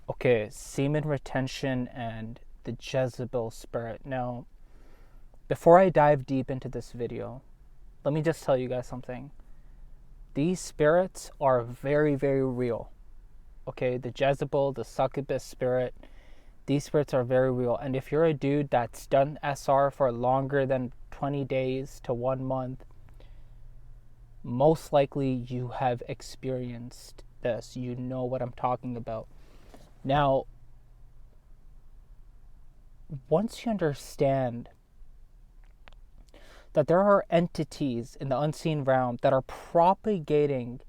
Okay, semen retention and the Jezebel spirit. Now, before I dive deep into this video, let me just tell you guys something. These spirits are very, very real. Okay, the Jezebel, the succubus spirit, these spirits are very real. And if you're a dude that's done SR for longer than 20 days to 1 month, most likely you have experienced this. You know what I'm talking about. Now, once you understand that there are entities in the unseen realm that are propagating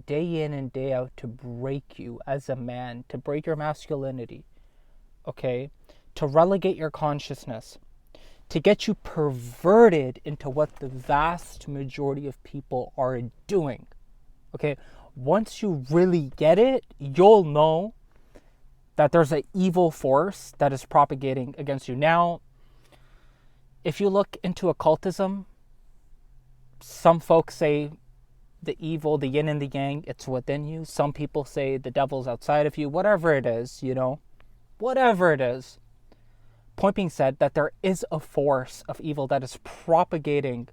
day in and day out to break you as a man, to break your masculinity, okay? To relegate your consciousness, to get you perverted into what the vast majority of people are doing, okay? Once you really get it, you'll know that there's an evil force that is propagating against you. Now, if you look into occultism, some folks say the evil, the yin and the yang, it's within you. Some people say the devil's outside of you. Whatever it is, whatever it is. Point being said, that there is a force of evil that is propagating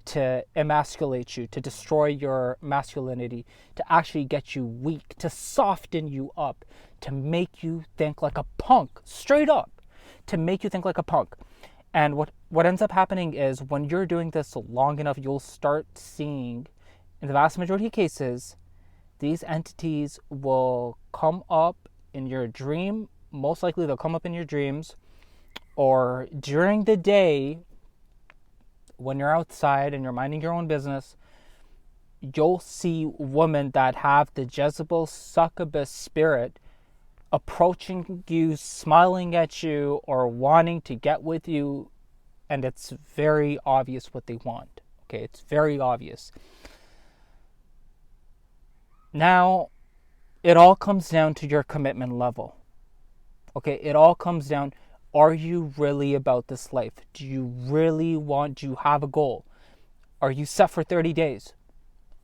to emasculate you, to destroy your masculinity, to actually get you weak, to soften you up, to make you think like a punk, straight up, to make you think like a punk. And what ends up happening is when you're doing this long enough, you'll start seeing, in the vast majority of cases, these entities will come up in your dream. Most likely they'll come up in your dreams, or during the day when you're outside and you're minding your own business. You'll see women that have the Jezebel succubus spirit approaching you, smiling at you, or wanting to get with you, and it's very obvious what they want. Okay, it's very obvious. Now, it all comes down to your commitment level. Okay, it all comes down, are you really about this life? Do you have a goal? Are you set for 30 days?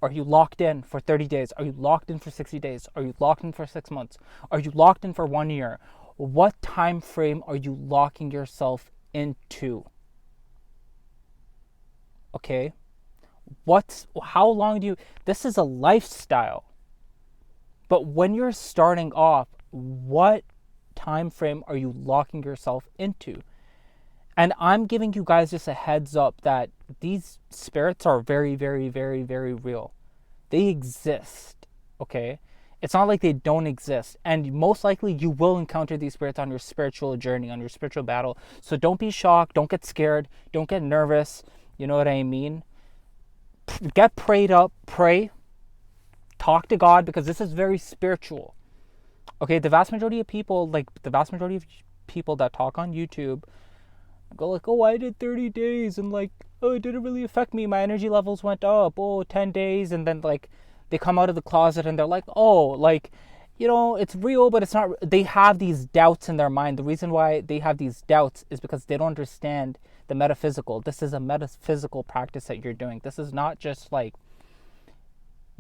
Are you locked in for 30 days? Are you locked in for 60 days? Are you locked in for 6 months? Are you locked in for 1 year? What time frame are you locking yourself into? Okay? How long this is a lifestyle. But when you're starting off, what time frame are you locking yourself into? And I'm giving you guys just a heads up that these spirits are very, very, very, very real. They exist, okay? It's not like they don't exist. And most likely you will encounter these spirits on your spiritual journey, on your spiritual battle. So don't be shocked. Don't get scared. Don't get nervous. You know what I mean? Get prayed up. Pray. Talk to God, because this is very spiritual. Okay, the vast majority of people that talk on YouTube go like, oh, I did 30 days and like, oh, it didn't really affect me. My energy levels went up. Oh, 10 days. And then like they come out of the closet and they're like, oh, like, it's real, but it's not. They have these doubts in their mind. The reason why they have these doubts is because they don't understand the metaphysical. This is a metaphysical practice that you're doing. This is not just like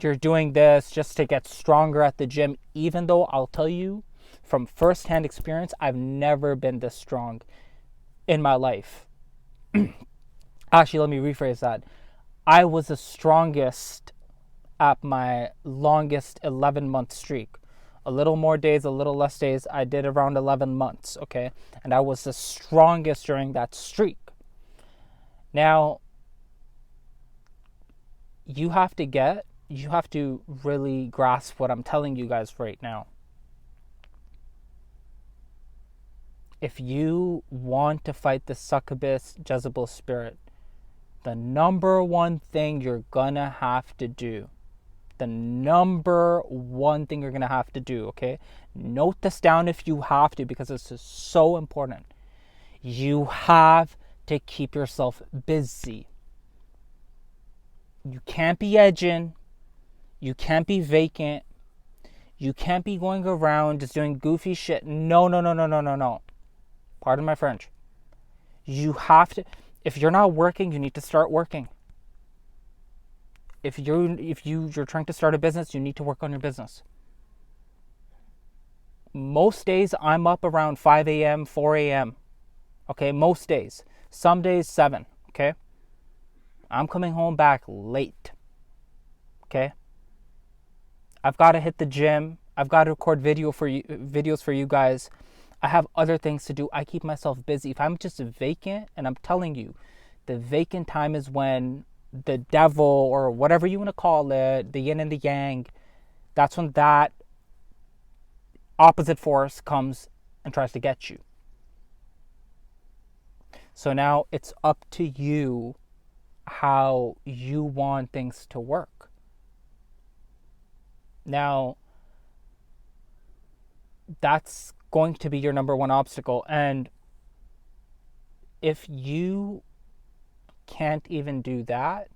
you're doing this just to get stronger at the gym, even though I'll tell you from firsthand experience, I've never been this strong in my life. Actually, let me rephrase that. I was the strongest at my longest 11-month streak. A little more days, a little less days. I did around 11 months, okay? And I was the strongest during that streak. Now, you have to really grasp what I'm telling you guys right now. If you want to fight the succubus Jezebel spirit, the number one thing you're gonna have to do, okay? Note this down if you have to, because this is so important. You have to keep yourself busy. You can't be edging. You can't be vacant. You can't be going around just doing goofy shit. No. Pardon my French. You have to, if you're not working, you need to start working. If you're trying to start a business, you need to work on your business. Most days I'm up around 5 a.m., 4 a.m. Okay, most days. Some days 7. Okay, I'm coming home back late. Okay, I've got to hit the gym. I've got to record videos for you guys. I have other things to do. I keep myself busy. If I'm just vacant, and I'm telling you, the vacant time is when the devil, or whatever you want to call it, the yin and the yang, that's when that opposite force comes and tries to get you. So now it's up to you how you want things to work. Now, that's going to be your number one obstacle. And if you can't even do that,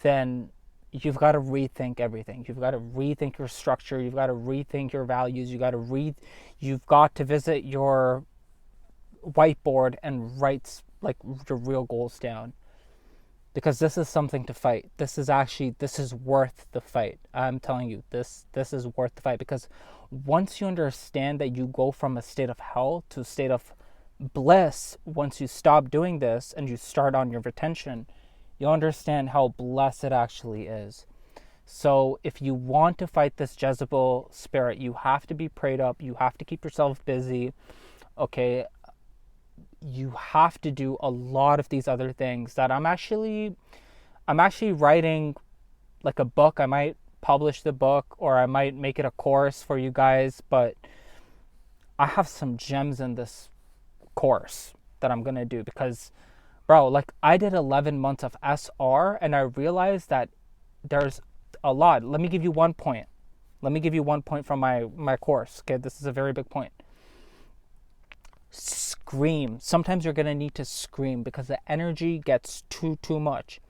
then you've got to rethink everything. You've got to rethink your structure. You've got to rethink your values. You've got to visit your whiteboard and write like your real goals down, because this is something to fight. This is worth the fight. I'm telling you, this is worth the fight, because once you understand that you go from a state of hell to a state of bliss, once you stop doing this and you start on your retention, you'll understand how blessed it actually is. So if you want to fight this Jezebel spirit, you have to be prayed up. You have to keep yourself busy. Okay, you have to do a lot of these other things that I'm actually writing like a book. I might publish the book, or I might make it a course for you guys, but I have some gems in this course that I'm going to do, because bro, like I did 11 months of SR and I realized that there's a lot. Let me give you one point. From my course. Okay, this is a very big point. Scream. Sometimes you're going to need to scream because the energy gets too much.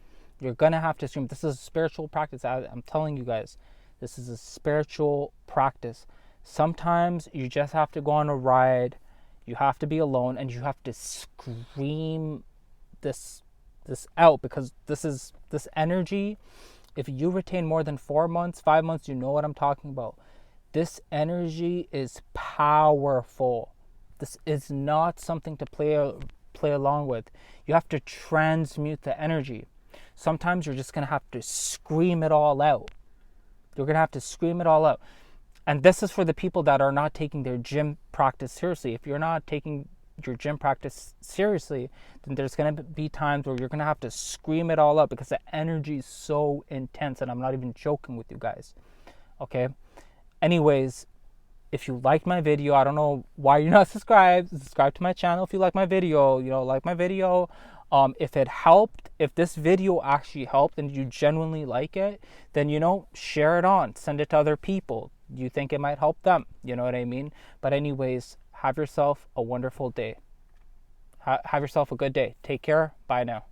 You're going to have to scream. This is a spiritual practice. I'm telling you guys, this is a spiritual practice. Sometimes you just have to go on a ride. You have to be alone and you have to scream this out, because this energy, if you retain more than 4 months, 5 months, you know what I'm talking about. This energy is powerful. This is not something to play along with. You have to transmute the energy. Sometimes you're just going to have to scream it all out. You're going to have to scream it all out. And this is for the people that are not taking their gym practice seriously. If you're not taking your gym practice seriously, then there's going to be times where you're going to have to scream it all out, because the energy is so intense, and I'm not even joking with you guys. Okay? Anyways, if you liked my video, I don't know why you're not subscribed. Subscribe to my channel if you like my video. Like my video. If it helped, if this video actually helped and you genuinely like it, then, share it on. Send it to other people. You think it might help them. You know what I mean? But anyways, have yourself a wonderful day. Have yourself a good day. Take care. Bye now.